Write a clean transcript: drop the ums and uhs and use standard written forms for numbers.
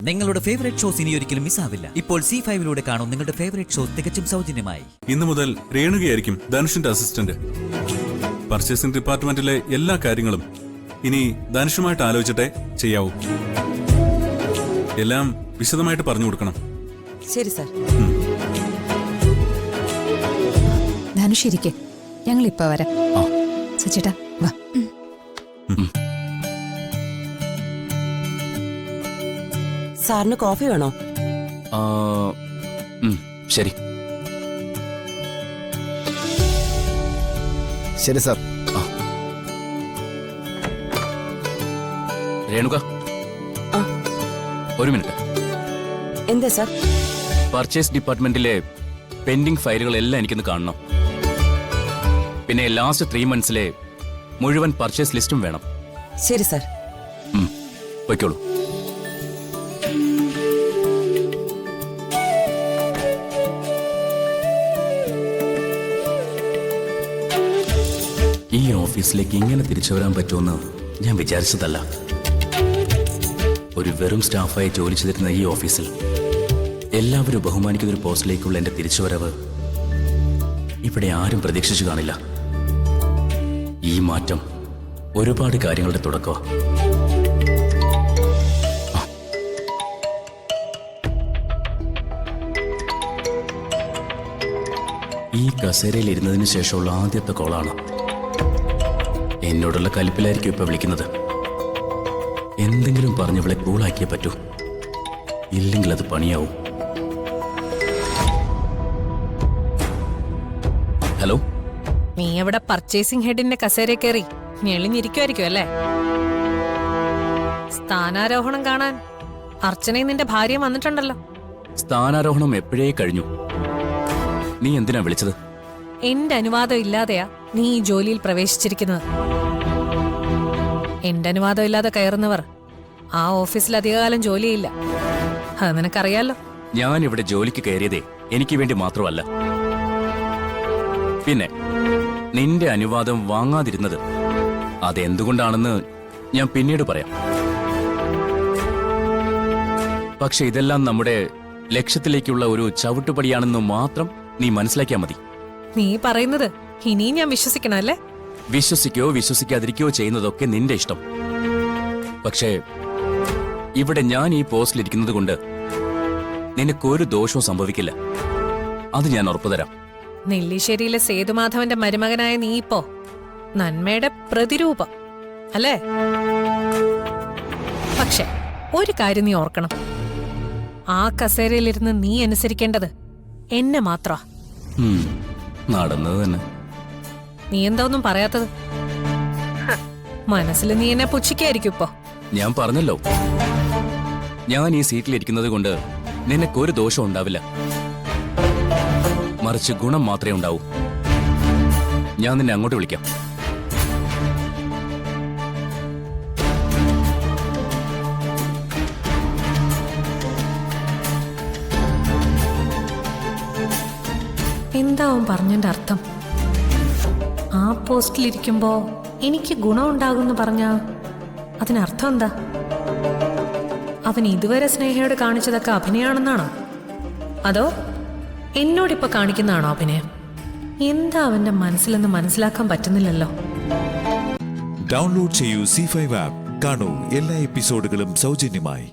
നിങ്ങളുടെ favourite shows ഇനി ഒരിക്കലും മിസ്സാവില്ല. ഇപ്പോൾ C5 കാണും നിങ്ങളുടെ ഫേവറേറ്റ് ഷോസ് തികച്ചും സൗജന്യമായി. ഇന്നു മുതൽ രേണുകയായിരിക്കും ധനുഷിന്റെ അസിസ്റ്റന്റ്. പർച്ചേസിംഗ് ഡിപ്പാർട്ട്മെന്റിലെ എല്ലാ കാര്യങ്ങളും ഇനി ധനുഷുമായിട്ട് ആലോചിച്ചിട്ടേ ചെയ്യാവൂ. എല്ലാം വിശദമായിട്ട് പറഞ്ഞു കൊടുക്കണം. ശരി സാർ. ധനുഷ് ഇരിക്കെ, ഞങ്ങൾ ഇപ്പൊ വരാം. സച്ചിട്ടാ വാ. സാറിന് കോഫി വേണോ? ശരി ശരി സാർ. രേണുക, ഒരു മിനിറ്റ്. എന്താ സാർ? പർച്ചേസ് ഡിപ്പാർട്ട്മെന്റിലെ പെൻഡിംഗ് ഫയലുകളെല്ലാം എനിക്കൊന്ന് കാണണം. പിന്നെ ലാസ്റ്റ് 3 monthsലെ മുഴുവൻ പർച്ചേസ് ലിസ്റ്റും വേണം. ശരി സാർ. പൊയ്ക്കോളൂ. ഈ ഓഫീസിലേക്ക് ഇങ്ങനെ തിരിച്ചു വരാൻ പറ്റുമെന്ന് ഞാൻ വിചാരിച്ചതല്ല. ഒരു വെറും സ്റ്റാഫായി ജോലി ചെയ്തിരുന്ന ഈ ഓഫീസിൽ എല്ലാവരും ബഹുമാനിക്കുന്ന ഒരു പോസ്റ്റിലേക്കുള്ള എന്റെ തിരിച്ചുവരവ് ഇവിടെ ആരും പ്രതീക്ഷിച്ചു കാണില്ല. ഈ മാറ്റം ഒരുപാട് കാര്യങ്ങളുടെ തുടക്കമാണ്. ഈ കസേരയിൽ ഇരുന്നതിന് ശേഷമുള്ള ആദ്യത്തെ കോളാണ്. എന്നോടുള്ള കലിപ്പിലായിരിക്കും ഇപ്പൊ വിളിക്കുന്നത്. എന്തെങ്കിലും പറഞ്ഞ് ഇവളെ കൂളാക്കിയേ പറ്റൂ, ഇല്ലെങ്കിൽ അത് പണിയാവും. ഹലോ, നീ അവിടെ പർച്ചേസിംഗ് ഹെഡിന്റെ കസേര കയറി ഞെളിഞ്ഞിരിക്കുമായിരിക്കും അല്ലേ? സ്ഥാനാരോഹണം കാണാൻ അർച്ചനയും നിന്റെ ഭാര്യ വന്നിട്ടുണ്ടല്ലോ. സ്ഥാനാരോഹണം എപ്പോഴേ കഴിഞ്ഞു. നീ എന്തിനാ വിളിച്ചത്? എന്റെ അനുവാദം ഇല്ലാതെയാ നീ ഈ ജോലിയിൽ പ്രവേശിച്ചിരിക്കുന്നത്. എന്റെ അനുവാദം ഇല്ലാതെ കയറുന്നവർ ആ ഓഫീസിൽ അധികകാലം ജോലിയില്ല. അത് നിനക്കറിയാലോ. ഞാൻ ഇവിടെ ജോലിക്ക് കയറിയതേ എനിക്ക് വേണ്ടി മാത്രമല്ല. പിന്നെ നിന്റെ അനുവാദം വാങ്ങാതിരുന്നത് അതെന്തുകൊണ്ടാണെന്ന് ഞാൻ പിന്നീട് പറയാം. പക്ഷെ ഇതെല്ലാം നമ്മുടെ ലക്ഷ്യത്തിലേക്കുള്ള ഒരു ചവിട്ടുപടിയാണെന്ന് മാത്രം നീ മനസ്സിലാക്കിയാൽ മതി. നീ പറയുന്നത് ഇനിയും ഞാൻ വിശ്വസിക്കണം അല്ലേ? വിശ്വസിക്കോ വിശ്വസിക്കാതിരിക്കോ ചെയ്യുന്നതൊക്കെ നിന്റെ ഇഷ്ടം. പക്ഷേ ഇവിടെ ഞാൻ ഈ പോസ്റ്റിലിരിക്കുന്നത് കൊണ്ട് നിനക്കൊരു ദോഷവും സംഭവിക്കില്ല. അത് ഞാൻ ഉറപ്പുതരാം. നെല്ലിശ്ശേരിയിലെ സേതുമാധവന്റെ മരുമകനായ നീ ഇപ്പോ നന്മയുടെ പ്രതിരൂപം അല്ലേ? പക്ഷെ ഒരു കാര്യം നീ ഓർക്കണം, ആ കസേരയിലിരുന്ന് നീ അനുസരിക്കേണ്ടത് എന്നെ മാത്ര. നടന്നത് തന്നെ. നീ എന്താ ഒന്നും പറയാത്തത്? മനസ്സിൽ നീ എന്നെ പുച്ഛിക്കായിരിക്കും ഇപ്പോ. ഞാൻ പറഞ്ഞല്ലോ, ഞാൻ ഈ സീറ്റിലിരിക്കുന്നത് കൊണ്ട് നിനക്കൊരു ദോഷം ഉണ്ടാവില്ല, മറിച്ച് ഗുണം മാത്രമേ ഉണ്ടാവൂ. ഞാൻ നിന്നെ അങ്ങോട്ട് വിളിക്കാം. എന്താ അവൻ പറഞ്ഞതിന്റെ അർത്ഥം? ആ പോസ്റ്റിലിരിക്കുമ്പോ എനിക്ക് ഗുണമുണ്ടാകുമെന്ന് പറഞ്ഞ അതിനർത്ഥം എന്താ? അവൻ ഇതുവരെ സ്നേഹയോട് കാണിച്ചതൊക്കെ അഭിനയാണെന്നാണോ? അതോ എന്നോടിപ്പോ കാണിക്കുന്നതാണോ അഭിനയം? എന്താ അവന്റെ മനസ്സിലെന്ന് മനസ്സിലാക്കാൻ പറ്റുന്നില്ലല്ലോ. ഡൗൺലോഡ് ചെയ്യൂ C5 ആപ്പ്. കാണൂ എല്ലാ എപ്പിസോഡുകളും സൗജന്യമായി.